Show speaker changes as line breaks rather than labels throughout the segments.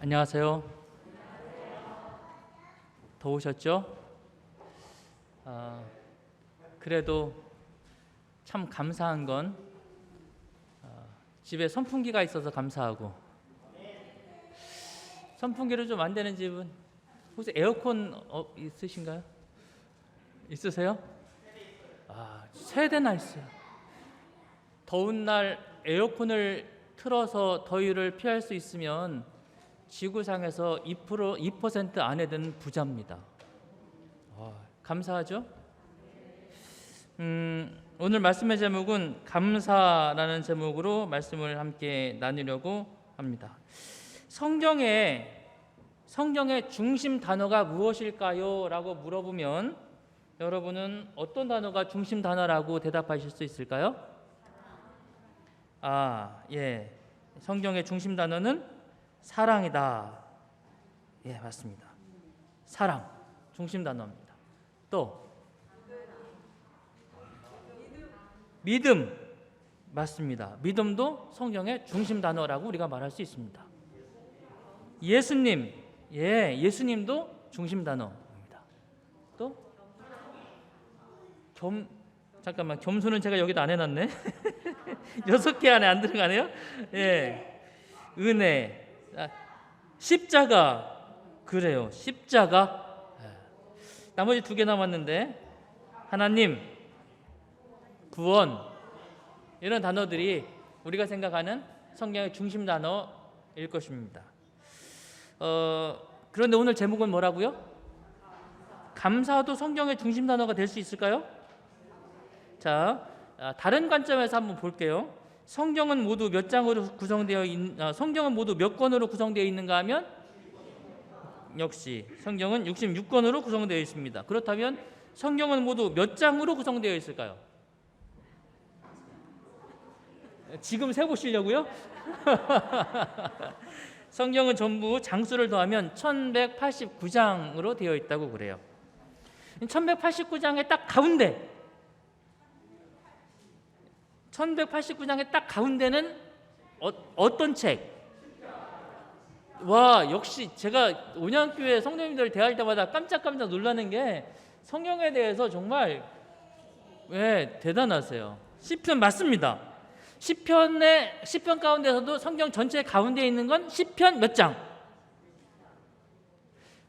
안녕하세요. 더우셨죠? 그래도 참 감사한 건 집에 선풍기가 있어서 감사하고, 선풍기를 좀 안 되는 집은 혹시 에어컨 있으신가요? 있으세요? 세 대나 있어요. 더운 날 에어컨을 틀어서 더위를 피할 수 있으면 지구상에서 2% 안에 든 부자입니다. 감사하죠? 오늘 말씀의 제목은 감사라는 제목으로 말씀을 함께 나누려고 합니다. 성경의 중심 단어가 무엇일까요? 라고 물어보면 여러분은 어떤 단어가 중심 단어라고 대답하실 수 있을까요? 성경의 중심 단어는 사랑이다. 예, 맞습니다. 사랑, 중심 단어입니다. 또 믿음, 맞습니다. 믿음도 성경의 중심 단어라고 우리가 말할 수 있습니다. 예수님, 예수님도 중심 단어입니다. 또 겸손은 제가 여기다 안 해놨네. 6개 안에 안 들어가네요. 은혜, 십자가, 그래요. 십자가. 나머지 2개 남았는데 하나님, 구원, 이런 단어들이 우리가 생각하는 성경의 중심 단어일 것입니다. 그런데 오늘 제목은 뭐라고요? 감사도 성경의 중심 단어가 될 수 있을까요? 자, 다른 관점에서 한번 볼게요. 성경은 모두 몇 권으로 구성되어 있는가 하면 역시 성경은 66권으로 구성되어 있습니다. 그렇다면 성경은 모두 몇 장으로 구성되어 있을까요? 지금 세보시려고요? 성경은 전부 장수를 더하면 1189장으로 되어 있다고 그래요. 1189장의 딱 가운데, 1189장의 딱 가운데는 어떤 책? 역시 제가 온양교회 성도님들 대할 때마다 깜짝깜짝 놀라는 게 성경에 대해서 정말 대단하세요. 시편 맞습니다. 시편 가운데서도 성경 전체 가운데 있는 건 시편 몇 장?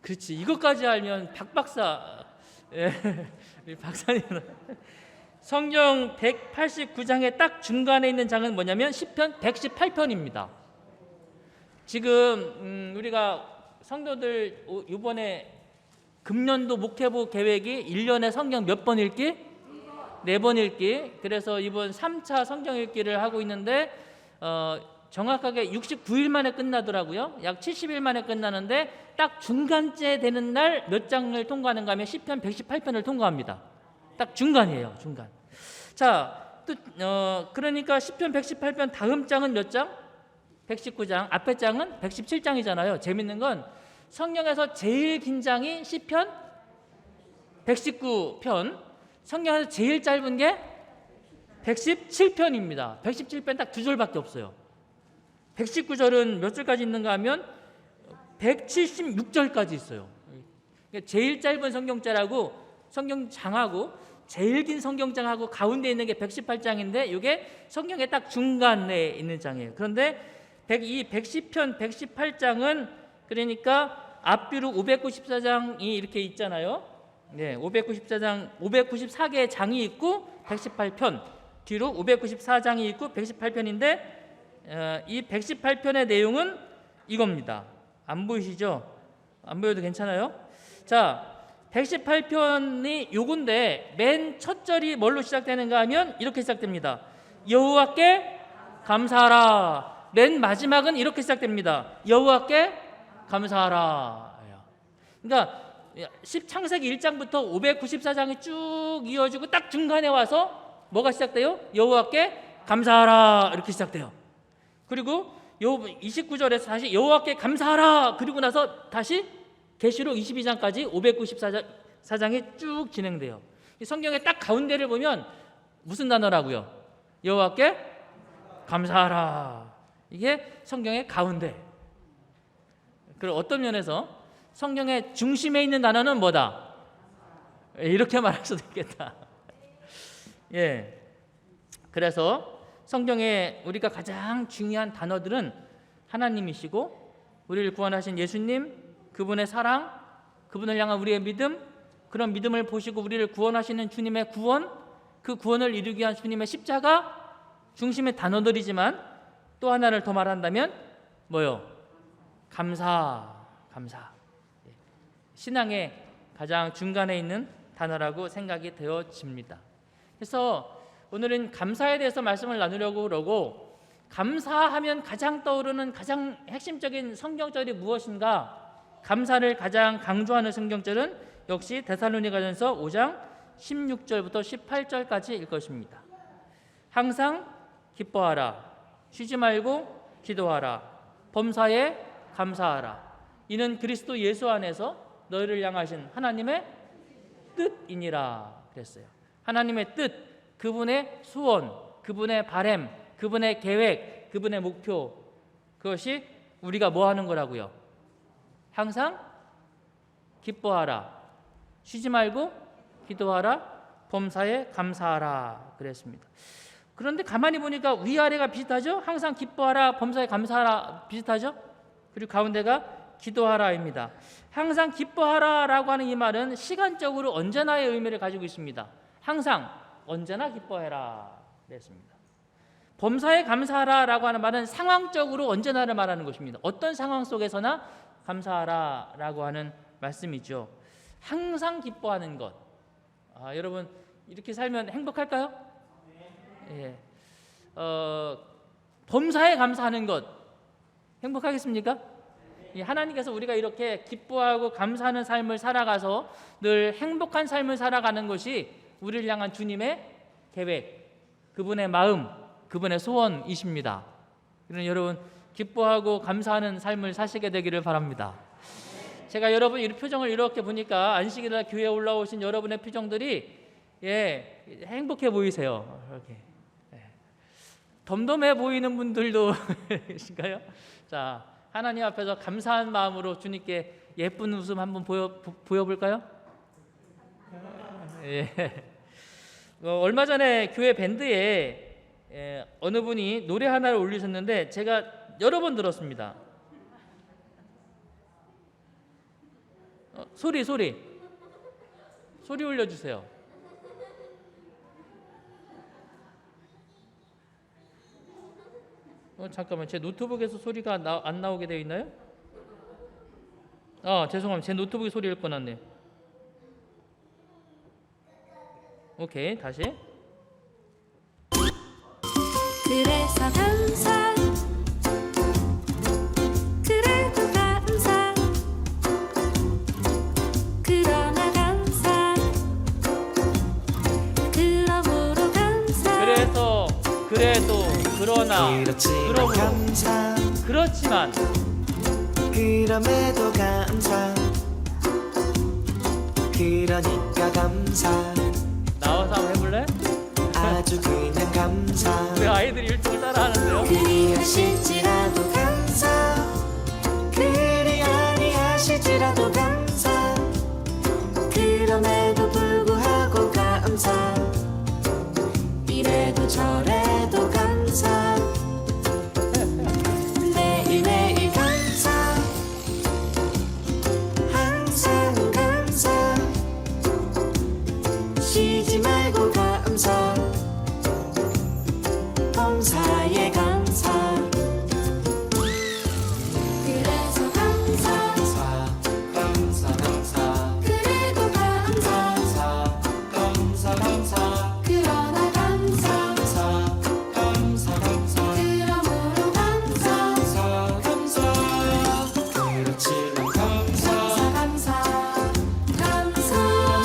그렇지, 이것까지 알면 박박사, 박사님. 성경 189장의 딱 중간에 있는 장은 뭐냐면 시편 118편입니다. 지금 우리가 성도들 이번에 금년도 목회부 계획이 1년에 성경 몇 번 읽기? 4번 읽기. 그래서 이번 3차 성경 읽기를 하고 있는데 정확하게 69일 만에 끝나더라고요. 약 70일 만에 끝나는데 딱 중간째 되는 날 몇 장을 통과하는가 하면 시편 118편을 통과합니다. 딱 중간이에요, 중간. 자, 또 그러니까 시편 118편 다음 장은 몇 장? 119장. 앞에 장은 117장이잖아요. 재밌는 건 성경에서 제일 긴 장이 시편 119편, 성경에서 제일 짧은 게 117편입니다. 117편 딱 2절밖에 없어요. 119절은 몇 절까지 있는가 하면 176절까지 있어요. 제일 짧은 성경장하고 제일 긴 성경장하고 가운데 있는 게 118장인데 이게 성경의 딱 중간에 있는 장이에요. 그런데 이 110편 118장은 그러니까 앞뒤로 594장이 이렇게 있잖아요. 594개의 장이 있고 118편, 뒤로 594장이 있고 118편인데 이 118편의 내용은 이겁니다. 안 보이시죠? 안 보여도 괜찮아요? 자, 118편이 요건데 맨 첫 절이 뭘로 시작되는가 하면 이렇게 시작됩니다. 여호와께 감사하라. 맨 마지막은 이렇게 시작됩니다. 여호와께 감사하라. 그러니까 창세기 1장부터 594장이 쭉 이어지고 딱 중간에 와서 뭐가 시작돼요? 여호와께 감사하라 이렇게 시작돼요. 그리고 29절에서 다시 여호와께 감사하라. 그리고 나서 다시 계시록 22장까지 594장이 쭉 진행돼요. 성경의 딱 가운데를 보면 무슨 단어라고요? 여호와께 감사하라. 이게 성경의 가운데. 그럼 어떤 면에서 성경의 중심에 있는 단어는 뭐다? 이렇게 말할 수도 있겠다. 예. 그래서 성경에 우리가 가장 중요한 단어들은 하나님이시고 우리를 구원하신 예수님, 그분의 사랑, 그분을 향한 우리의 믿음, 그런 믿음을 보시고 우리를 구원하시는 주님의 구원, 그 구원을 이루기 위한 주님의 십자가, 중심의 단어들이지만 또 하나를 더 말한다면 뭐요? 감사. 신앙의 가장 중간에 있는 단어라고 생각이 되어집니다. 그래서 오늘은 감사에 대해서 말씀을 나누려고 그러고, 감사하면 가장 떠오르는 가장 핵심적인 성경절이 무엇인가? 감사를 가장 강조하는 성경절은 역시 데살로니가전서 5장 16절부터 18절까지일 것입니다. 항상 기뻐하라, 쉬지 말고 기도하라, 범사에 감사하라. 이는 그리스도 예수 안에서 너희를 향하신 하나님의 뜻이니라 그랬어요. 하나님의 뜻, 그분의 소원, 그분의 바램, 그분의 계획, 그분의 목표, 그것이 우리가 뭐 하는 거라고요? 항상 기뻐하라, 쉬지 말고 기도하라, 범사에 감사하라 그랬습니다. 그런데 가만히 보니까 위아래가 비슷하죠? 항상 기뻐하라, 범사에 감사하라 비슷하죠? 그리고 가운데가 기도하라입니다. 항상 기뻐하라라고 하는 이 말은 시간적으로 언제나의 의미를 가지고 있습니다. 항상, 언제나 기뻐해라 그랬습니다. 범사에 감사하라라고 하는 말은 상황적으로 언제나를 말하는 것입니다. 어떤 상황 속에서나 감사하라라고 하는 말씀이죠. 항상 기뻐하는 것. 여러분 이렇게 살면 행복할까요? 예. 범사에 감사하는 것 행복하겠습니까? 하나님께서 우리가 이렇게 기뻐하고 감사하는 삶을 살아가서 늘 행복한 삶을 살아가는 것이 우리를 향한 주님의 계획, 그분의 마음, 그분의 소원이십니다. 그러니 여러분 기뻐하고 감사하는 삶을 사시게 되기를 바랍니다. 제가 여러분 이 표정을 이렇게 보니까 안식일날 교회에 올라오신 여러분의 표정들이 행복해 보이세요. 이렇게 덤덤해 보이는 분들도 계신가요? 자, 하나님 앞에서 감사한 마음으로 주님께 예쁜 웃음 한번 보여볼까요? 얼마 전에 교회 밴드에 어느 분이 노래 하나를 올리셨는데 제가 여러 번 들었습니다. 소리 올려주세요. 잠깐만, 제 노트북에서 소리가 안 나오게 되어 있나요? 죄송합니다. 제 노트북이 소리를 꺼놨네. 오케이, 다시.
그래서 감사, 그래도 감사, 그러나 감사, 그러므로 감사.
그래도 그러나 그러므로
감사,
그렇지만
그럼에도 감사, 그러니까 감사,
나와서 한번 해볼래?
아주 그냥 감사.
왜 아이들이 일찍 따라하는데요?
그리 하실지라도 감사,
그리 아니하실지라도 감사,
그럼에도 불구하고 감사, 이래도 저래도 감사, 매일매일 감사,
항상 감사,
쉬지 말고 감사,
범사에 감사,
그래서 감사,
감사,
그래도 감사,
감사,
그러나 감사,
감사,
그러므로 감사,
그렇지만 감사,
감사, 감사,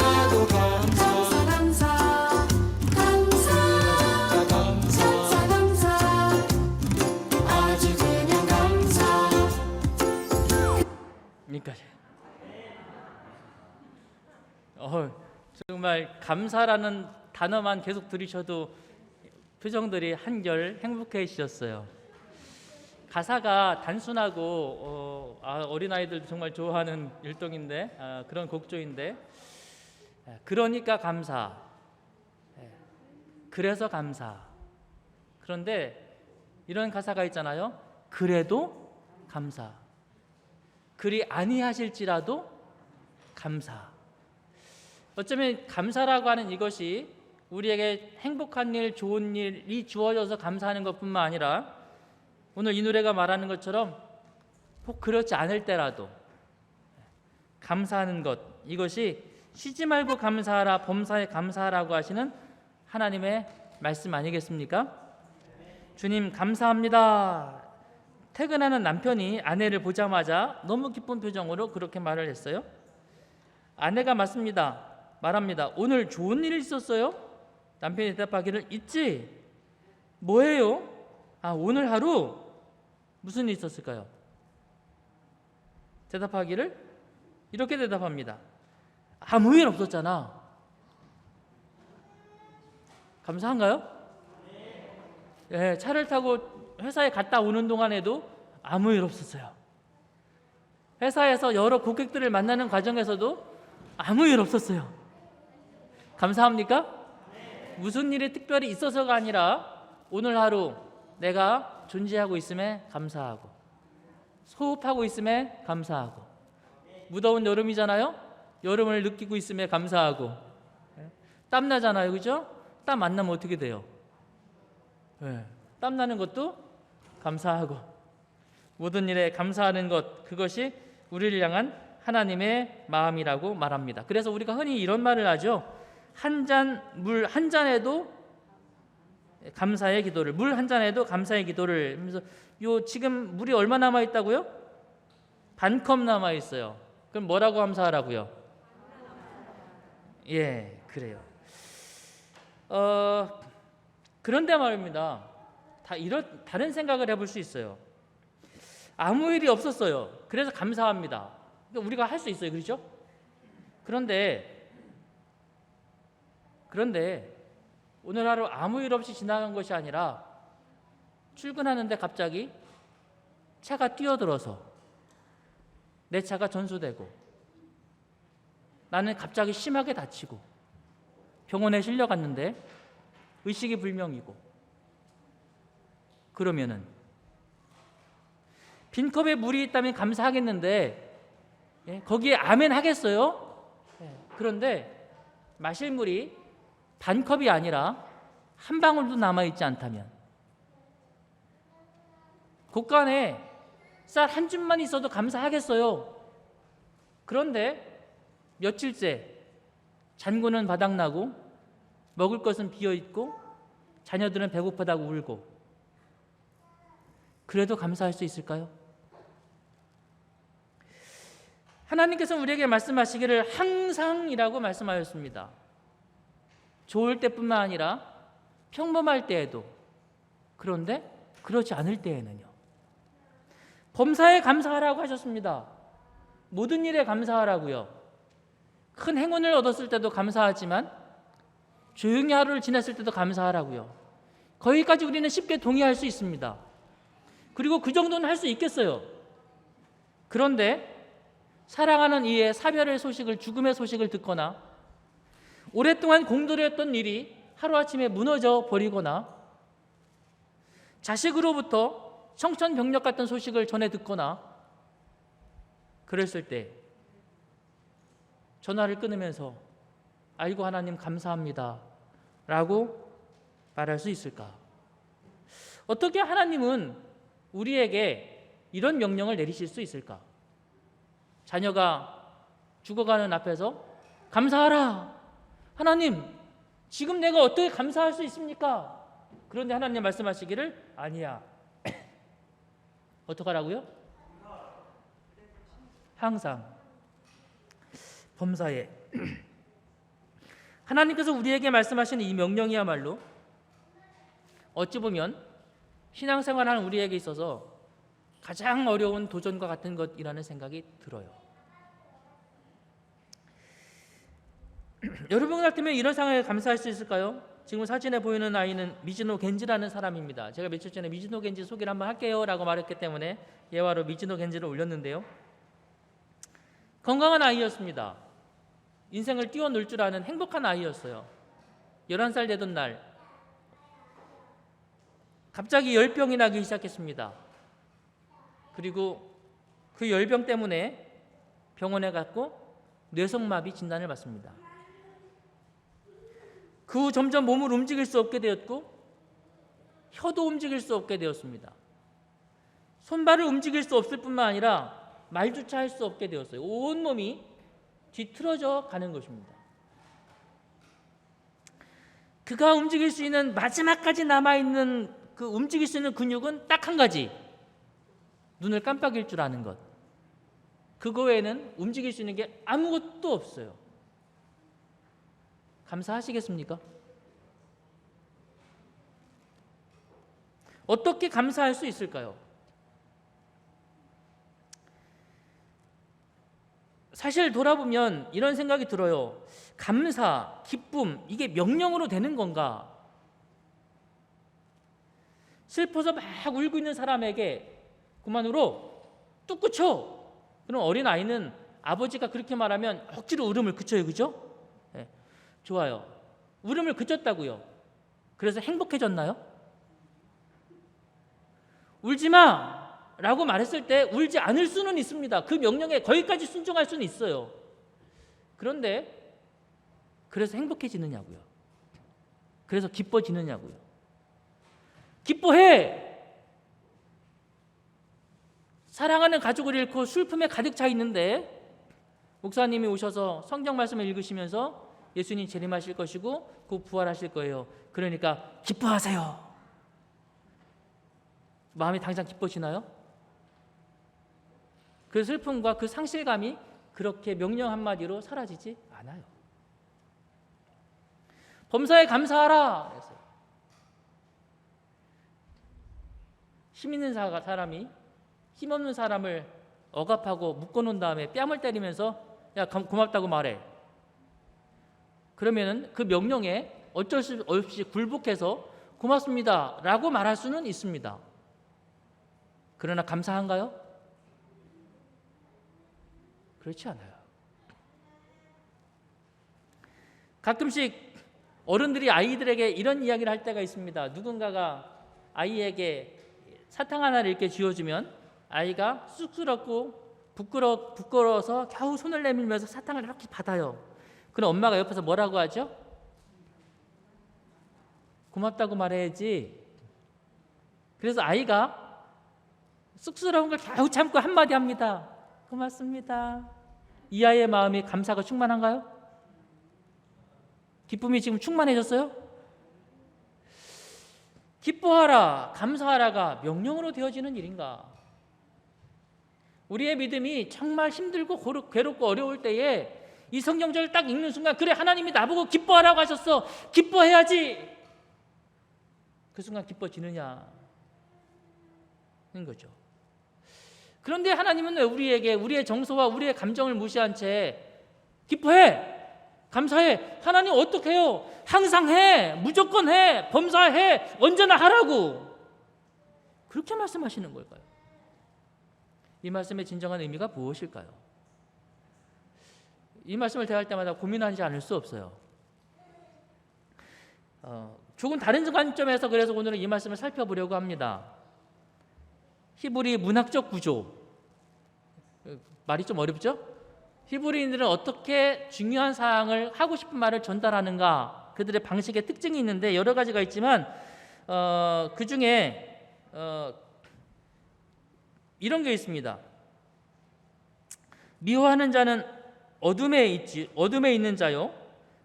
나도 감사,
감사, 감사, 아주 그냥 감사.
여기까지. 정말 감사라는 단어만 계속 들으셔도 표정들이 한결 행복해지셨어요. 가사가 단순하고 어린아이들도 정말 좋아하는 율동인데 그런 곡조인데 그러니까 감사. 그래서 감사. 그런데 이런 가사가 있잖아요. 그래도 감사. 그리 아니하실지라도 감사. 어쩌면 감사라고 하는 이것이 우리에게 행복한 일, 좋은 일이 주어져서 감사하는 것뿐만 아니라 오늘 이 노래가 말하는 것처럼 혹 그렇지 않을 때라도 감사하는 것, 이것이 쉬지 말고 감사하라, 범사에 감사하라고 하시는 하나님의 말씀 아니겠습니까? 주님 감사합니다. 퇴근하는 남편이 아내를 보자마자 너무 기쁜 표정으로 그렇게 말을 했어요. 아내가 말합니다. 오늘 좋은 일 있었어요? 남편이 대답하기를 있지. 뭐예요? 오늘 하루 무슨 일 있었을까요? 대답하기를 이렇게 대답합니다. 아무 일 없었잖아. 감사한가요? 네, 차를 타고 회사에 갔다 오는 동안에도 아무 일 없었어요. 회사에서 여러 고객들을 만나는 과정에서도 아무 일 없었어요. 감사합니까? 무슨 일이 특별히 있어서가 아니라 오늘 하루 내가 존재하고 있음에 감사하고 호흡하고 있음에 감사하고 무더운 여름이잖아요. 여름을 느끼고 있음에 감사하고 땀 나잖아요. 그죠? 땀 안 나면 어떻게 돼요? 땀 나는 것도 감사하고 모든 일에 감사하는 것, 그것이 우리를 향한 하나님의 마음이라고 말합니다. 그래서 우리가 흔히 이런 말을 하죠. 물 한 잔에도 감사의 기도를, 물 한 잔에도 감사의 기도를. 그래서 지금 물이 얼마 남아 있다고요? 반컵 남아 있어요. 그럼 뭐라고 감사하라고요? 예, 그래요. 그런데 말입니다. 다른 생각을 해볼 수 있어요. 아무 일이 없었어요. 그래서 감사합니다. 그러니까 우리가 할 수 있어요. 그렇죠? 그런데 오늘 하루 아무 일 없이 지나간 것이 아니라 출근하는데 갑자기 차가 뛰어들어서 내 차가 전소되고 나는 갑자기 심하게 다치고 병원에 실려갔는데 의식이 불명이고 그러면은 빈컵에 물이 있다면 감사하겠는데 거기에 아멘 하겠어요? 그런데 마실 물이 반컵이 아니라 한 방울도 남아있지 않다면 곳간에 쌀 한 줌만 있어도 감사하겠어요? 그런데 며칠째 잔고는 바닥나고 먹을 것은 비어있고 자녀들은 배고프다고 울고 그래도 감사할 수 있을까요? 하나님께서 우리에게 말씀하시기를 항상이라고 말씀하셨습니다. 좋을 때뿐만 아니라 평범할 때에도. 그런데 그렇지 않을 때에는요. 범사에 감사하라고 하셨습니다. 모든 일에 감사하라고요. 큰 행운을 얻었을 때도 감사하지만 조용히 하루를 지냈을 때도 감사하라고요. 거기까지 우리는 쉽게 동의할 수 있습니다. 그리고 그 정도는 할 수 있겠어요. 그런데 사랑하는 이의 사별의 소식을, 죽음의 소식을 듣거나 오랫동안 공들였던 일이 하루아침에 무너져 버리거나 자식으로부터 청천벽력 같은 소식을 전해 듣거나 그랬을 때 전화를 끊으면서 아이고 하나님 감사합니다 라고 말할 수 있을까? 어떻게 하나님은 우리에게 이런 명령을 내리실 수 있을까? 자녀가 죽어가는 앞에서 감사하라. 하나님, 지금 내가 어떻게 감사할 수 있습니까? 그런데 하나님 말씀하시기를 아니야. 어떡하라고요? 항상 범사에 하나님께서 우리에게 말씀하시는 이 명령이야말로 어찌 보면 신앙생활하는 우리에게 있어서 가장 어려운 도전과 같은 것이라는 생각이 들어요. 여러분 같으면 이런 상황에 감사할 수 있을까요? 지금 사진에 보이는 아이는 미즈노 겐지라는 사람입니다. 제가 며칠 전에 미즈노 겐지 소개를 한번 할게요 라고 말했기 때문에 예화로 미즈노 겐지를 올렸는데요. 건강한 아이였습니다. 인생을 뛰어놀 줄 아는 행복한 아이였어요. 11살 되던 날 갑자기 열병이 나기 시작했습니다. 그리고 그 열병 때문에 병원에 갔고 뇌성마비 진단을 받습니다. 그 후 점점 몸을 움직일 수 없게 되었고 혀도 움직일 수 없게 되었습니다. 손발을 움직일 수 없을 뿐만 아니라 말조차 할 수 없게 되었어요. 온몸이 뒤틀어져 가는 것입니다. 그가 움직일 수 있는 마지막까지 남아있는 그 움직일 수 있는 근육은 딱 한 가지, 눈을 깜빡일 줄 아는 것. 그거 외에는 움직일 수 있는 게 아무것도 없어요. 감사하시겠습니까? 어떻게 감사할 수 있을까요? 사실 돌아보면 이런 생각이 들어요. 감사, 기쁨, 이게 명령으로 되는 건가? 슬퍼서 막 울고 있는 사람에게 그만 울어, 뚝 그쳐. 그럼 어린아이는 아버지가 그렇게 말하면 억지로 울음을 그쳐요. 그죠? 네. 좋아요. 울음을 그쳤다고요. 그래서 행복해졌나요? 울지 마! 라고 말했을 때 울지 않을 수는 있습니다. 그 명령에 거기까지 순종할 수는 있어요. 그런데 그래서 행복해지느냐고요. 그래서 기뻐지느냐고요. 기뻐해! 사랑하는 가족을 잃고 슬픔에 가득 차 있는데 목사님이 오셔서 성경 말씀을 읽으시면서 예수님 재림하실 것이고 곧 부활하실 거예요. 그러니까 기뻐하세요. 마음이 당장 기뻐지나요? 그 슬픔과 그 상실감이 그렇게 명령 한마디로 사라지지 않아요. 범사에 감사하라. 그랬어요. 힘 있는 사람이 힘없는 사람을 억압하고 묶어놓은 다음에 뺨을 때리면서 야 고맙다고 말해. 그러면은 그 명령에 어쩔 수 없이 굴복해서 고맙습니다 라고 말할 수는 있습니다. 그러나 감사한가요? 그렇지 않아요. 가끔씩 어른들이 아이들에게 이런 이야기를 할 때가 있습니다. 누군가가 아이에게 사탕 하나를 이렇게 쥐어주면 아이가 쑥스럽고 부끄러워서 겨우 손을 내밀면서 사탕을 이렇게 받아요. 그럼 엄마가 옆에서 뭐라고 하죠? 고맙다고 말해야지. 그래서 아이가 쑥스러운 걸 겨우 참고 한마디 합니다. 고맙습니다. 이 아이의 마음이 감사가 충만한가요? 기쁨이 지금 충만해졌어요? 기뻐하라, 감사하라가 명령으로 되어지는 일인가? 우리의 믿음이 정말 힘들고 괴롭고 어려울 때에 이 성경절을 딱 읽는 순간 그래 하나님이 나보고 기뻐하라고 하셨어. 기뻐해야지. 그 순간 기뻐지느냐 하는 거죠. 그런데 하나님은 왜 우리에게 우리의 정서와 우리의 감정을 무시한 채 기뻐해, 감사해. 하나님 어떻게 해요? 항상 해, 무조건 해, 범사해, 언제나 하라고 그렇게 말씀하시는 걸까요? 이 말씀의 진정한 의미가 무엇일까요? 이 말씀을 대할 때마다 고민하지 않을 수 없어요. 조금 다른 관점에서 그래서 오늘은 이 말씀을 살펴보려고 합니다. 히브리 문학적 구조, 말이 좀 어렵죠? 히브리인들은 어떻게 중요한 사항을 하고 싶은 말을 전달하는가, 그들의 방식의 특징이 있는데 여러 가지가 있지만 그 중에 이런 게 있습니다. 미워하는 자는 어둠에 있는 자요,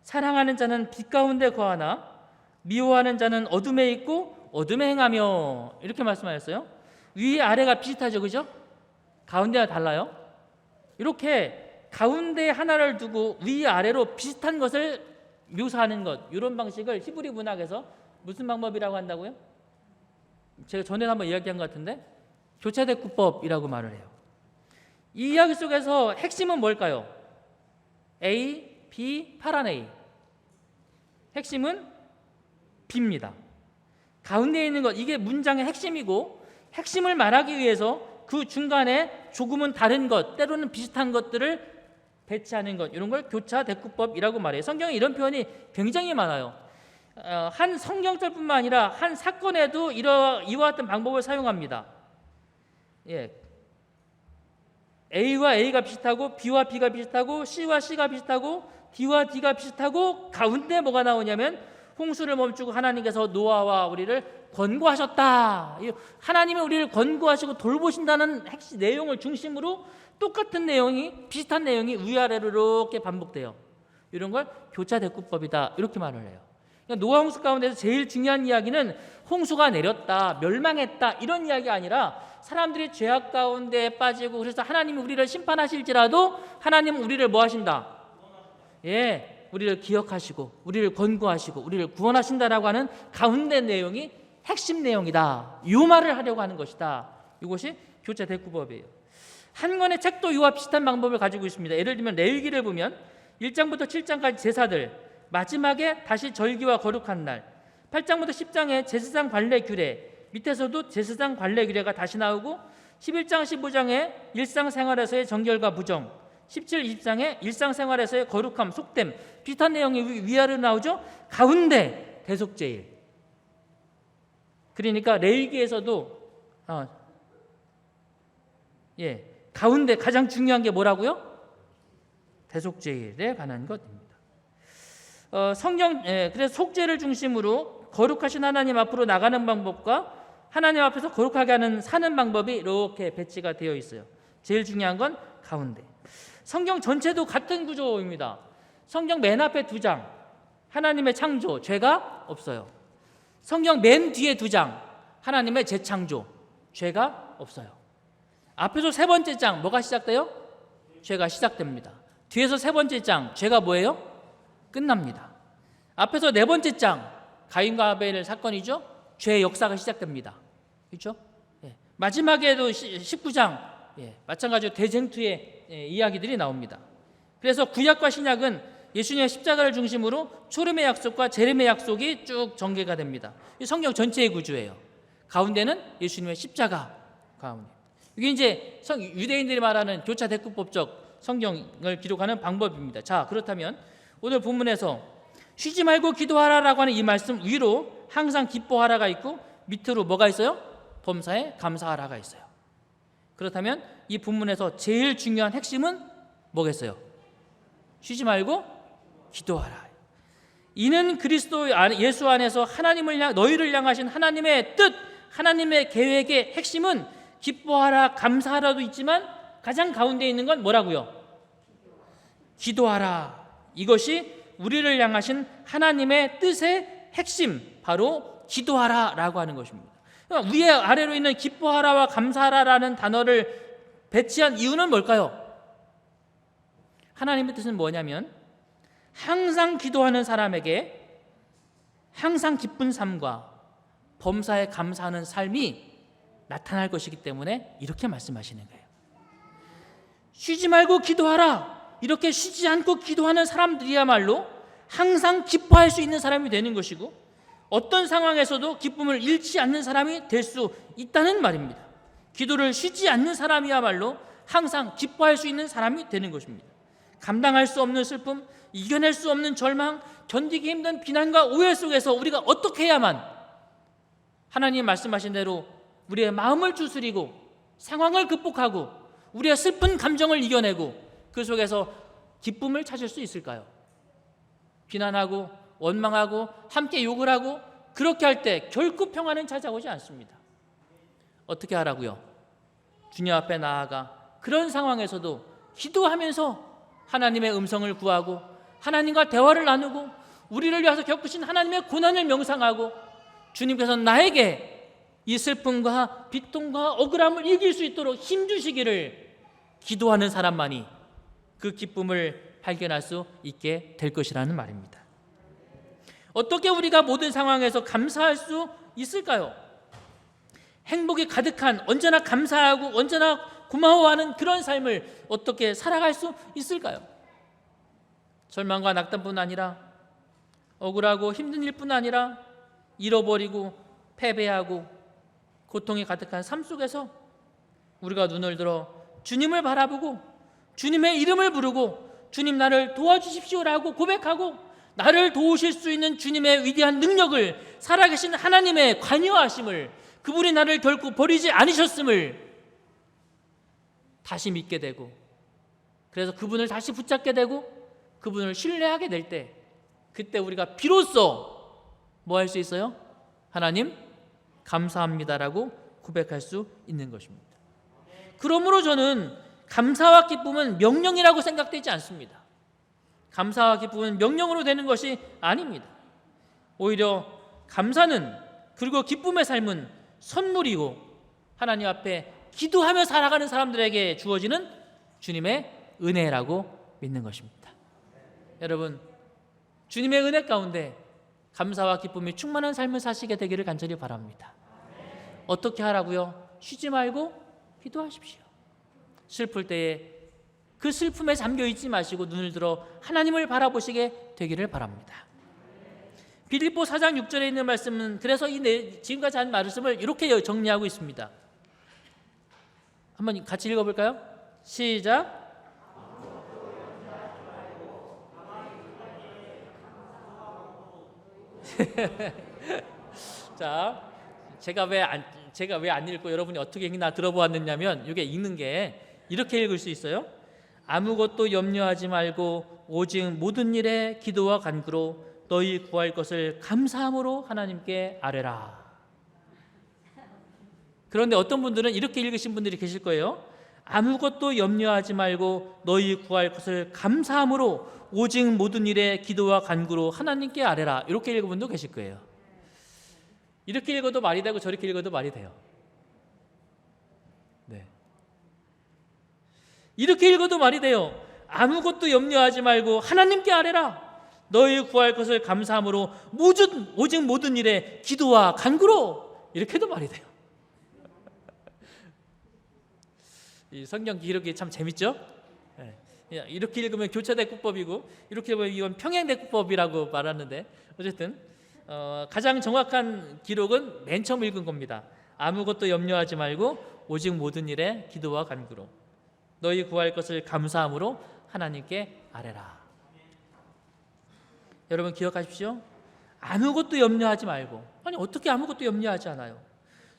사랑하는 자는 빛 가운데 거하나 미워하는 자는 어둠에 있고 어둠에 행하며, 이렇게 말씀하셨어요. 위 아래가 비슷하죠, 그죠? 가운데가 달라요. 이렇게 가운데 하나를 두고 위 아래로 비슷한 것을 묘사하는 것, 이런 방식을 히브리 문학에서 무슨 방법이라고 한다고요? 제가 전에 한번 이야기한 것 같은데 교차대꾸법이라고 말을 해요. 이 이야기 속에서 핵심은 뭘까요? A, B, 파란 A. 핵심은 B입니다. 가운데에 있는 것, 이게 문장의 핵심이고, 핵심을 말하기 위해서 그 중간에 조금은 다른 것, 때로는 비슷한 것들을 배치하는 것, 이런 걸 교차 대꾸법이라고 말해요. 성경에 이런 표현이 굉장히 많아요. 한 성경절뿐만 아니라 한 사건에도 이와 같은 방법을 사용합니다. 예, A와 A가 비슷하고 B와 B가 비슷하고 C와 C가 비슷하고 D와 D가 비슷하고 가운데 뭐가 나오냐면 홍수를 멈추고 하나님께서 노아와 우리를 권고하셨다. 하나님이 우리를 권고하시고 돌보신다는 핵심 내용을 중심으로 똑같은 내용이, 비슷한 내용이 위아래로 이렇게 반복돼요. 이런 걸 교차 대꾸법이다, 이렇게 말을 해요. 그러니까 노아 홍수 가운데서 제일 중요한 이야기는 홍수가 내렸다, 멸망했다, 이런 이야기가 아니라 사람들이 죄악 가운데 빠지고 그래서 하나님이 우리를 심판하실지라도 하나님은 우리를 뭐 하신다? 예, 우리를 기억하시고 우리를 권고하시고 우리를 구원하신다라고 하는 가운데 내용이 핵심 내용이다. 이 말을 하려고 하는 것이다. 이것이 교차 대꾸법이에요. 한 권의 책도 이와 비슷한 방법을 가지고 있습니다. 예를 들면 레위기를 보면 1장부터 7장까지 제사들, 마지막에 다시 절기와 거룩한 날, 8장부터 10장에 제사장 관례 규례, 밑에서도 제사장 관례 규례가 다시 나오고 11장 15장에 일상생활에서의 정결과 부정, 17, 20장에 일상생활에서의 거룩함, 속됨, 비슷한 내용이 위아래로 나오죠. 가운데 대속제일. 그러니까 레위기에서도 가운데 가장 중요한 게 뭐라고요? 대속제일에 관한 것입니다. 그래서 속죄를 중심으로 거룩하신 하나님 앞으로 나가는 방법과 하나님 앞에서 거룩하게 하는 사는 방법이 이렇게 배치가 되어 있어요. 제일 중요한 건 가운데. 성경 전체도 같은 구조입니다. 성경 맨 앞에 2장 하나님의 창조, 죄가 없어요. 성경 맨 뒤에 2장 하나님의 재창조, 죄가 없어요. 앞에서 3번째 장 뭐가 시작돼요? 죄가 시작됩니다. 뒤에서 3번째 장 죄가 뭐예요? 끝납니다. 앞에서 4번째 장 가인과 아벨의 사건이죠. 죄의 역사가 시작됩니다. 그렇죠? 마지막에도 19장 마찬가지로 대쟁투의 이야기들이 나옵니다. 그래서 구약과 신약은 예수님의 십자가를 중심으로 초림의 약속과 재림의 약속이 쭉 전개가 됩니다. 이 성경 전체의 구조예요. 가운데는 예수님의 십자가 가운데. 이게 이제 유대인들이 말하는 교차 대꾸법적 성경을 기록하는 방법입니다. 자, 그렇다면 오늘 본문에서 쉬지 말고 기도하라라고 하는 이 말씀 위로 항상 기뻐하라가 있고 밑으로 뭐가 있어요? 범사에 감사하라가 있어요. 그렇다면 이 본문에서 제일 중요한 핵심은 뭐겠어요? 쉬지 말고 기도하라. 이는 그리스도 예수 안에서 너희를 향하신 하나님의 뜻, 하나님의 계획의 핵심은 기뻐하라, 감사하라도 있지만 가장 가운데 있는 건 뭐라고요? 기도하라. 이것이 우리를 향하신 하나님의 뜻의 핵심, 바로 기도하라라고 하는 것입니다. 그러니까 위에 아래로 있는 기뻐하라와 감사하라라는 단어를 배치한 이유는 뭘까요? 하나님의 뜻은 뭐냐면 항상 기도하는 사람에게 항상 기쁜 삶과 범사에 감사하는 삶이 나타날 것이기 때문에 이렇게 말씀하시는 거예요. 쉬지 말고 기도하라. 이렇게 쉬지 않고 기도하는 사람들이야말로 항상 기뻐할 수 있는 사람이 되는 것이고 어떤 상황에서도 기쁨을 잃지 않는 사람이 될 수 있다는 말입니다. 기도를 쉬지 않는 사람이야말로 항상 기뻐할 수 있는 사람이 되는 것입니다. 감당할 수 없는 슬픔, 이겨낼 수 없는 절망, 견디기 힘든 비난과 오해 속에서 우리가 어떻게 해야만 하나님 말씀하신 대로 우리의 마음을 추스리고 상황을 극복하고 우리의 슬픈 감정을 이겨내고 그 속에서 기쁨을 찾을 수 있을까요? 비난하고 원망하고 함께 욕을 하고 그렇게 할 때 결코 평안은 찾아오지 않습니다. 어떻게 하라고요? 주님 앞에 나아가 그런 상황에서도 기도하면서 하나님의 음성을 구하고 하나님과 대화를 나누고 우리를 위해서 겪으신 하나님의 고난을 명상하고 주님께서 나에게 이 슬픔과 비통과 억울함을 이길 수 있도록 힘주시기를 기도하는 사람만이 그 기쁨을 발견할 수 있게 될 것이라는 말입니다. 어떻게 우리가 모든 상황에서 감사할 수 있을까요? 행복이 가득한, 언제나 감사하고 언제나 고마워하는 그런 삶을 어떻게 살아갈 수 있을까요? 절망과 낙담뿐 아니라 억울하고 힘든 일뿐 아니라 잃어버리고 패배하고 고통이 가득한 삶 속에서 우리가 눈을 들어 주님을 바라보고 주님의 이름을 부르고 주님 나를 도와주십시오라고 고백하고 나를 도우실 수 있는 주님의 위대한 능력을, 살아계신 하나님의 관여하심을, 그분이 나를 결코 버리지 않으셨음을 다시 믿게 되고, 그래서 그분을 다시 붙잡게 되고 그분을 신뢰하게 될 때, 그때 우리가 비로소 뭐 할 수 있어요? 하나님 감사합니다라고 고백할 수 있는 것입니다. 그러므로 저는 감사와 기쁨은 명령이라고 생각되지 않습니다. 감사와 기쁨은 명령으로 되는 것이 아닙니다. 오히려 감사는, 그리고 기쁨의 삶은 선물이고 하나님 앞에 기도하며 살아가는 사람들에게 주어지는 주님의 은혜라고 믿는 것입니다. 여러분, 주님의 은혜 가운데 감사와 기쁨이 충만한 삶을 사시게 되기를 간절히 바랍니다. 어떻게 하라고요? 쉬지 말고 기도하십시오. 슬플 때에 그 슬픔에 잠겨 있지 마시고 눈을 들어 하나님을 바라보시게 되기를 바랍니다. 빌립보 4장 6절에 있는 말씀은 그래서 지금까지 한 말씀을 이렇게 정리하고 있습니다. 한번 같이 읽어볼까요? 시작. 자, 제가 왜 안 읽고 여러분이 어떻게 읽나 들어보았느냐면, 이게 읽는 게 이렇게 읽을 수 있어요. 아무것도 염려하지 말고 오직 모든 일에 기도와 간구로 너희 구할 것을 감사함으로 하나님께 아뢰라. 그런데 어떤 분들은 이렇게 읽으신 분들이 계실 거예요. 아무것도 염려하지 말고 너희 구할 것을 감사함으로 오직 모든 일에 기도와 간구로 하나님께 아뢰라. 이렇게 읽은 분도 계실 거예요. 이렇게 읽어도 말이 되고 저렇게 읽어도 말이 돼요. 네. 이렇게 읽어도 말이 돼요. 아무것도 염려하지 말고 하나님께 아뢰라. 너희 구할 것을 감사함으로 오직 모든 일에 기도와 간구로, 이렇게도 말이 돼요. 이 성경 기록이 참 재밌죠? 네. 이렇게 읽으면 교차대꾸법이고 이렇게 보면 이건 평행대꾸법이라고 말하는데, 어쨌든 가장 정확한 기록은 맨 처음 읽은 겁니다. 아무것도 염려하지 말고 오직 모든 일에 기도와 간구로 너희 구할 것을 감사함으로 하나님께 아뢰라. 여러분 기억하십시오. 아무것도 염려하지 말고, 아니 어떻게 아무것도 염려하지 않아요?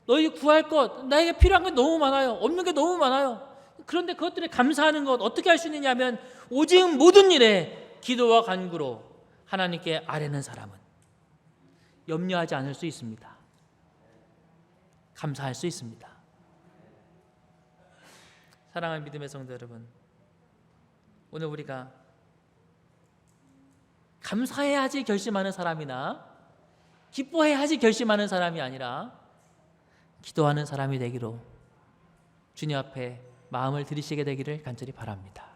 너희 구할 것, 나에게 필요한 게 너무 많아요. 없는 게 너무 많아요. 그런데 그것들에 감사하는 것 어떻게 할 수 있느냐면 오직 모든 일에 기도와 간구로 하나님께 아뢰는 사람은 염려하지 않을 수 있습니다. 감사할 수 있습니다. 사랑하는 믿음의 성도 여러분, 오늘 우리가 감사해야지 결심하는 사람이나 기뻐해야지 결심하는 사람이 아니라 기도하는 사람이 되기로 주님 앞에 마음을 들이시게 되기를 간절히 바랍니다.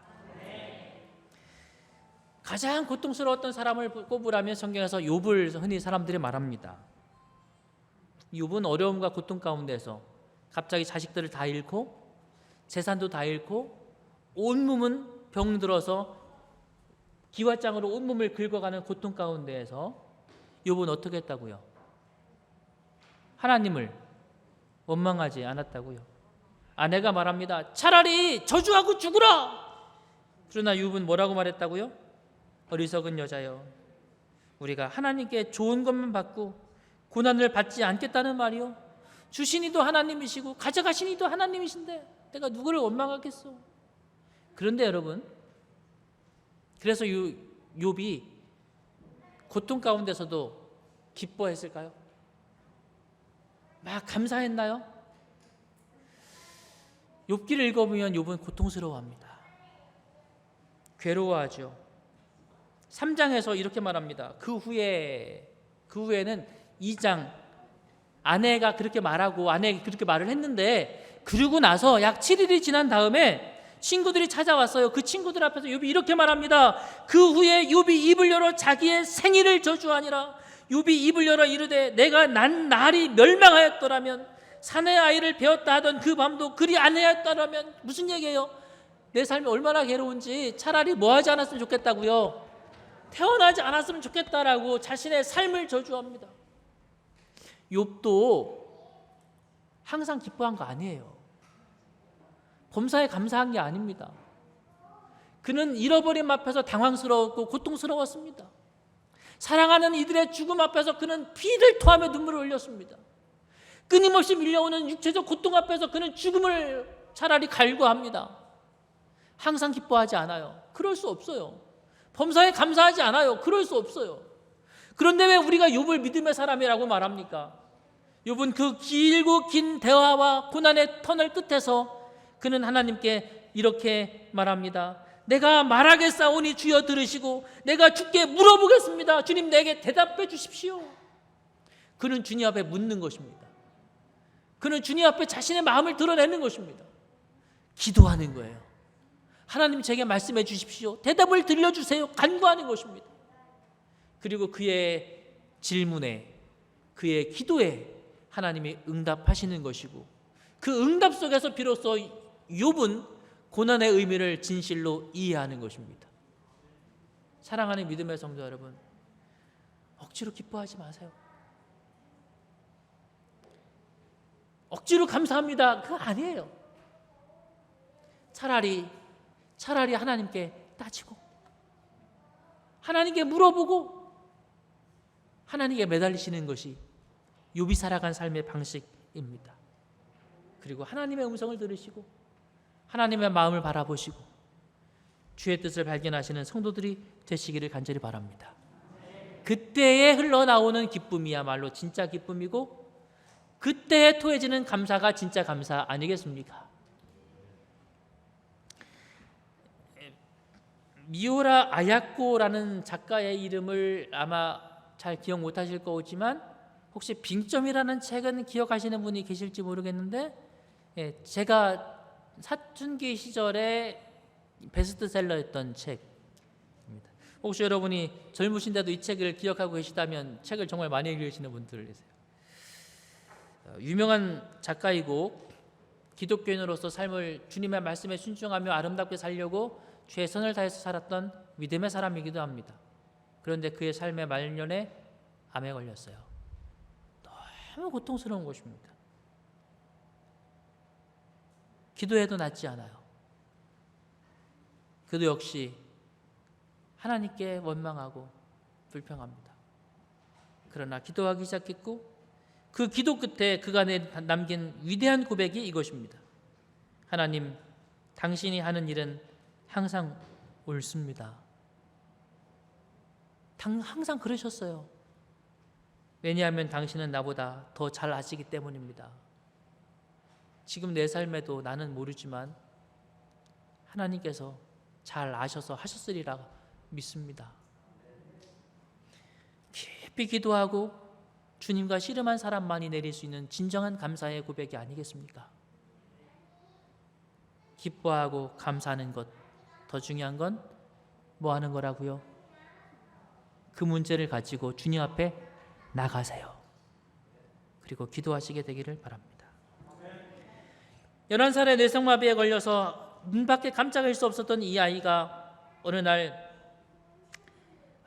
가장 고통스러웠던 사람을 꼽으라면 성경에서 욥을 흔히 사람들이 말합니다. 욥은 어려움과 고통 가운데서 갑자기 자식들을 다 잃고 재산도 다 잃고 온몸은 병들어서 기와장으로 온몸을 긁어가는 고통 가운데에서 욥은 어떻게 했다고요? 하나님을 원망하지 않았다고요. 아내가 말합니다. 차라리 저주하고 죽으라. 그러나 욥은 뭐라고 말했다고요? 어리석은 여자여, 우리가 하나님께 좋은 것만 받고 고난을 받지 않겠다는 말이요, 주시니도 하나님이시고 가져가시니도 하나님이신데 내가 누구를 원망하겠어. 그런데 여러분, 그래서 욥이 고통 가운데서도 기뻐했을까요? 막 감사했나요? 욥기를 읽어보면 욥은 고통스러워합니다. 괴로워하죠. 3장에서 이렇게 말합니다. 그 후에는 2장 아내가 그렇게 말하고 아내가 그렇게 말을 했는데, 그러고 나서 약 7일이 지난 다음에 친구들이 찾아왔어요. 그 친구들 앞에서 욥이 이렇게 말합니다. 그 후에 욥이 입을 열어 자기의 생일을 저주하니라. 욥이 입을 열어 이르되 내가 난 날이 멸망하였더라면, 사내 아이를 배웠다 하던 그 밤도 그리 아니었더라면. 무슨 얘기예요? 내 삶이 얼마나 괴로운지 차라리 뭐 하지 않았으면 좋겠다고요? 태어나지 않았으면 좋겠다라고 자신의 삶을 저주합니다. 욥도 항상 기뻐한 거 아니에요. 범사에 감사한 게 아닙니다. 그는 잃어버림 앞에서 당황스러웠고 고통스러웠습니다. 사랑하는 이들의 죽음 앞에서 그는 피를 토하며 눈물을 흘렸습니다. 끊임없이 밀려오는 육체적 고통 앞에서 그는 죽음을 차라리 갈구합니다. 항상 기뻐하지 않아요. 그럴 수 없어요. 범사에 감사하지 않아요. 그럴 수 없어요. 그런데 왜 우리가 욥을 믿음의 사람이라고 말합니까? 욥은 그 길고 긴 대화와 고난의 터널 끝에서 그는 하나님께 이렇게 말합니다. 내가 말하겠사오니 주여 들으시고 내가 주께 물어보겠습니다. 주님 내게 대답해 주십시오. 그는 주님 앞에 묻는 것입니다. 그는 주님 앞에 자신의 마음을 드러내는 것입니다. 기도하는 거예요. 하나님 제게 말씀해 주십시오. 대답을 들려주세요. 간구하는 것입니다. 그리고 그의 질문에, 그의 기도에 하나님이 응답하시는 것이고, 그 응답 속에서 비로소 욥은 고난의 의미를 진실로 이해하는 것입니다. 사랑하는 믿음의 성도 여러분, 억지로 기뻐하지 마세요. 억지로 감사합니다. 그거 아니에요. 차라리 하나님께 따지고, 하나님께 물어보고, 하나님께 매달리시는 것이 욥이 살아간 삶의 방식입니다. 그리고 하나님의 음성을 들으시고 하나님의 마음을 바라보시고 주의 뜻을 발견하시는 성도들이 되시기를 간절히 바랍니다. 그때에 흘러나오는 기쁨이야말로 진짜 기쁨이고, 그때에 토해지는 감사가 진짜 감사 아니겠습니까? 미오라 아야코라는 작가의 이름을 아마 잘 기억 못하실 거지만 혹시 빙점이라는 책은 기억하시는 분이 계실지 모르겠는데, 제가 사춘기 시절에 베스트셀러였던 책입니다. 혹시 여러분이 젊으신데도 이 책을 기억하고 계시다면 책을 정말 많이 읽으시는 분들 계세요. 유명한 작가이고 기독교인으로서 삶을 주님의 말씀에 순종하며 아름답게 살려고 최선을 다해서 살았던 믿음의 사람이기도 합니다. 그런데 그의 삶의 말년에 암에 걸렸어요. 너무 고통스러운 것입니다. 기도해도 낫지 않아요. 그도 역시 하나님께 원망하고 불평합니다. 그러나 기도하기 시작했고, 그 기도 끝에 그가 남긴 위대한 고백이 이것입니다. 하나님, 당신이 하는 일은 항상 옳습니다. 항상 그러셨어요. 왜냐하면 당신은 나보다 더 잘 아시기 때문입니다. 지금 내 삶에도 나는 모르지만 하나님께서 잘 아셔서 하셨으리라 믿습니다. 깊이 기도하고 주님과 씨름한 사람만이 내릴 수 있는 진정한 감사의 고백이 아니겠습니까? 기뻐하고 감사하는 것, 더 중요한 건 뭐 하는 거라고요? 그 문제를 가지고 주님 앞에 나가세요. 그리고 기도하시게 되기를 바랍니다. 11살의 뇌성마비에 걸려서 눈 밖에 깜짝일 수 없었던 이 아이가 어느 날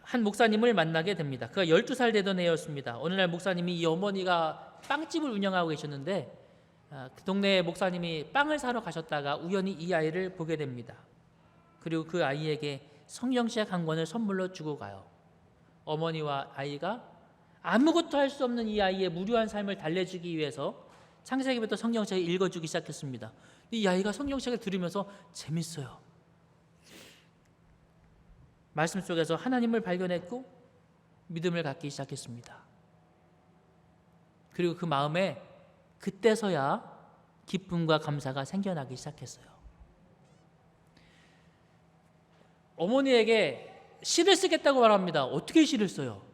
한 목사님을 만나게 됩니다. 그가 12살 되던 해였습니다. 어느 날 목사님이, 이 어머니가 빵집을 운영하고 계셨는데 그 동네에 목사님이 빵을 사러 가셨다가 우연히 이 아이를 보게 됩니다. 그리고 그 아이에게 성경책 한 권을 선물로 주고 가요. 어머니와 아이가 아무것도 할 수 없는 이 아이의 무료한 삶을 달래주기 위해서 창세기부터 성경책을 읽어주기 시작했습니다. 이 아이가 성경책을 들으면서 재밌어요. 말씀 속에서 하나님을 발견했고 믿음을 갖기 시작했습니다. 그리고 그 마음에 그때서야 기쁨과 감사가 생겨나기 시작했어요. 어머니에게 시를 쓰겠다고 말합니다. 어떻게 시를 써요?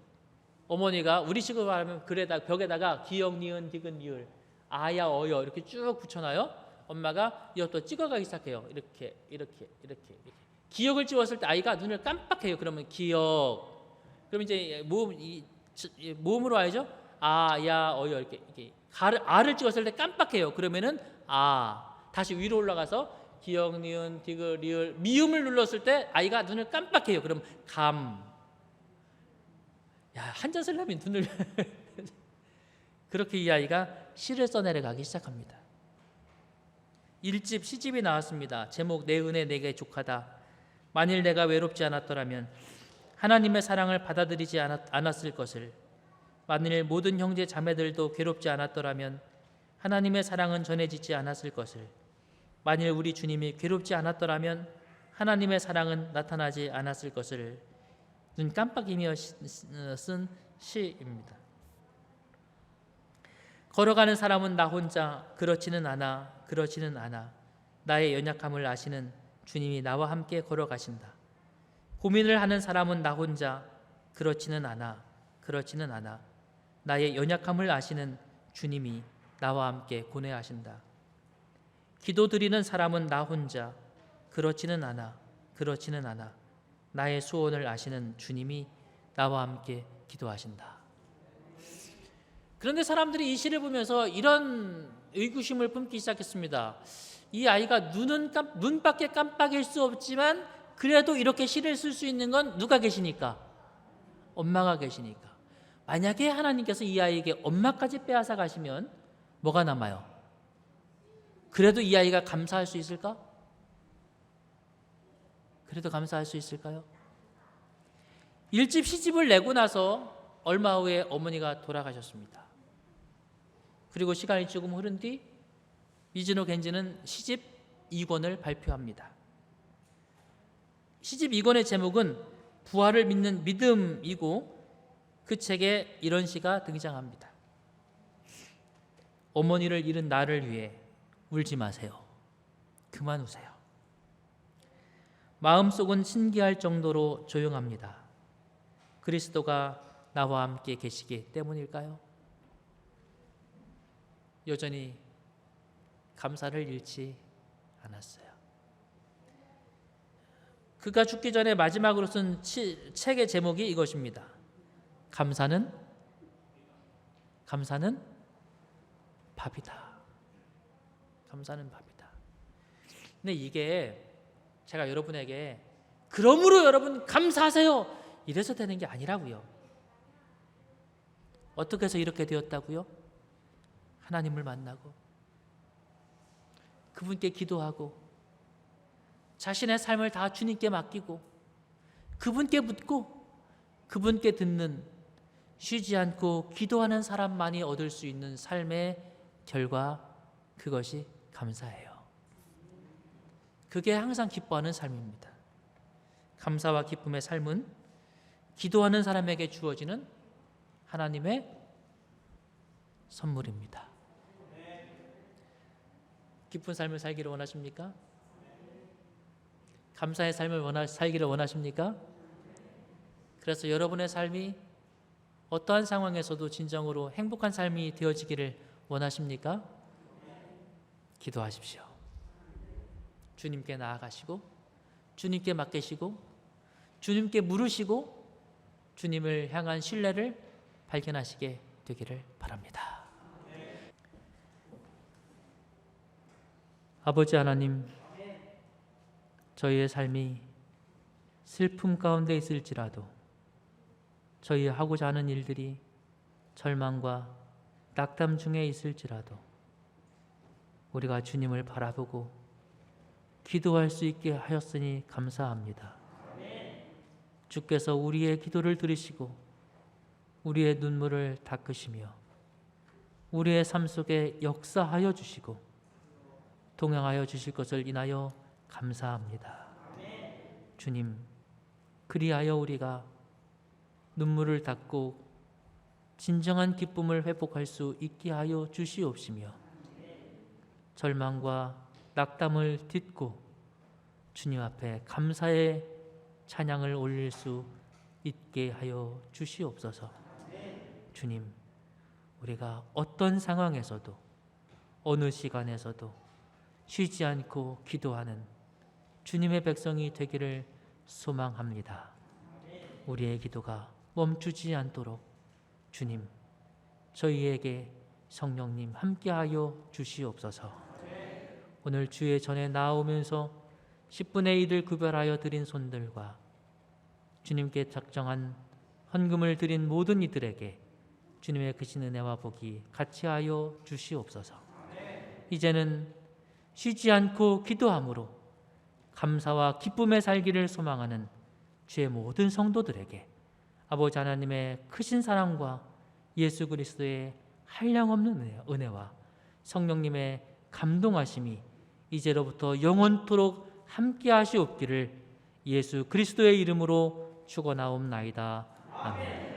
어머니가 우리식으로 말하면 글에다, 벽에다가 기역, 니은, 디귿, 리을, 아야, 어여 이렇게 쭉 붙여놔요. 엄마가 이것도 찍어가기 시작해요. 이렇게. 기역을 찍었을 때 아이가 눈을 깜빡해요. 그러면 기역. 그럼 이제 모음으로 와야죠. 아, 야, 어여 이렇게 아를 찍었을 때 깜빡해요. 그러면은 아. 다시 위로 올라가서 기역, 니은, 디귿, 리을, 미음을 눌렀을 때 아이가 눈을 깜빡해요. 그럼 감. 야, 한자 쓰려면 눈을 그렇게 이 아이가 시를 써내려가기 시작합니다. 1집 시집이 나왔습니다. 제목 내 은혜 내게 족하다. 만일 내가 외롭지 않았더라면 하나님의 사랑을 받아들이지 않았을 것을, 만일 모든 형제 자매들도 괴롭지 않았더라면 하나님의 사랑은 전해지지 않았을 것을, 만일 우리 주님이 괴롭지 않았더라면 하나님의 사랑은 나타나지 않았을 것을 눈 깜빡이며 쓴 시입니다. 걸어가는 사람은 나 혼자, 그렇지는 않아, 그렇지는 않아. 나의 연약함을 아시는 주님이 나와 함께 걸어가신다. 고민을 하는 사람은 나 혼자, 그렇지는 않아, 그렇지는 않아. 나의 연약함을 아시는 주님이 나와 함께 고뇌하신다. 기도드리는 사람은 나 혼자, 그렇지는 않아, 그렇지는 않아. 나의 소원을 아시는 주님이 나와 함께 기도하신다. 그런데 사람들이 이 시를 보면서 이런 의구심을 품기 시작했습니다. 이 아이가 눈밖에 깜빡일 수 없지만 그래도 이렇게 시를 쓸 수 있는 건 누가 계시니까? 엄마가 계시니까. 만약에 하나님께서 이 아이에게 엄마까지 빼앗아 가시면 뭐가 남아요? 그래도 이 아이가 감사할 수 있을까? 그래도 감사할 수 있을까요? 1집 시집을 내고 나서 얼마 후에 어머니가 돌아가셨습니다. 그리고 시간이 조금 흐른 뒤 미즈노 겐지는 시집 2권을 발표합니다. 시집 2권의 제목은 부활을 믿는 믿음이고 그 책에 이런 시가 등장합니다. 어머니를 잃은 나를 위해 울지 마세요. 그만 우세요. 마음속은 신기할 정도로 조용합니다. 그리스도가 나와 함께 계시기 때문일까요? 여전히 감사를 잃지 않았어요. 그가 죽기 전에 마지막으로 쓴 책의 제목이 이것입니다. 감사는 밥이다. 감사는 밥이다. 근데 이게 제가 여러분에게 그러므로 여러분 감사하세요 이래서 되는 게 아니라고요. 어떻게 해서 이렇게 되었다고요? 하나님을 만나고 그분께 기도하고 자신의 삶을 다 주님께 맡기고 그분께 묻고 그분께 듣는 쉬지 않고 기도하는 사람만이 얻을 수 있는 삶의 결과, 그것이 감사예요. 그게 항상 기뻐하는 삶입니다. 감사와 기쁨의 삶은 기도하는 사람에게 주어지는 하나님의 선물입니다. 기쁜 삶을 살기를 원하십니까? 감사의 삶을 살기를 원하십니까? 그래서 여러분의 삶이 어떠한 상황에서도 진정으로 행복한 삶이 되어지기를 원하십니까? 기도하십시오. 주님께 나아가시고 주님께 맡기시고 주님께 물으시고 주님을 향한 신뢰를 발견하시게 되기를 바랍니다. 아버지 하나님, 저희의 삶이 슬픔 가운데 있을지라도 저희 하고자 하는 일들이 절망과 낙담 중에 있을지라도 우리가 주님을 바라보고 기도할 수 있게 하였으니 감사합니다. 주께서 우리의 기도를 들으시고 우리의 눈물을 닦으시며 우리의 삶 속에 역사하여 주시고 동행하여 주실 것을 인하여 감사합니다. 주님, 그리하여 우리가 눈물을 닦고 진정한 기쁨을 회복할 수 있게 하여 주시옵시며 절망과 낙담을 딛고 주님 앞에 감사의 찬양을 올릴 수 있게 하여 주시옵소서. 주님, 우리가 어떤 상황에서도 어느 시간에서도 쉬지 않고 기도하는 주님의 백성이 되기를 소망합니다. 우리의 기도가 멈추지 않도록 주님, 저희에게 성령님 함께하여 주시옵소서. 오늘 주의 전에 나오면서 10분의 1을 구별하여 드린 손들과 주님께 작정한 헌금을 드린 모든 이들에게 주님의 크신 은혜와 복이 같이 하여 주시옵소서. 이제는 쉬지 않고 기도함으로 감사와 기쁨의 살기를 소망하는 주의 모든 성도들에게 아버지 하나님의 크신 사랑과 예수 그리스도의 한량없는 은혜와 성령님의 감동하심이 이제로부터 영원토록 함께 하시옵기를 예수 그리스도의 이름으로 축원하옵나이다. 아멘.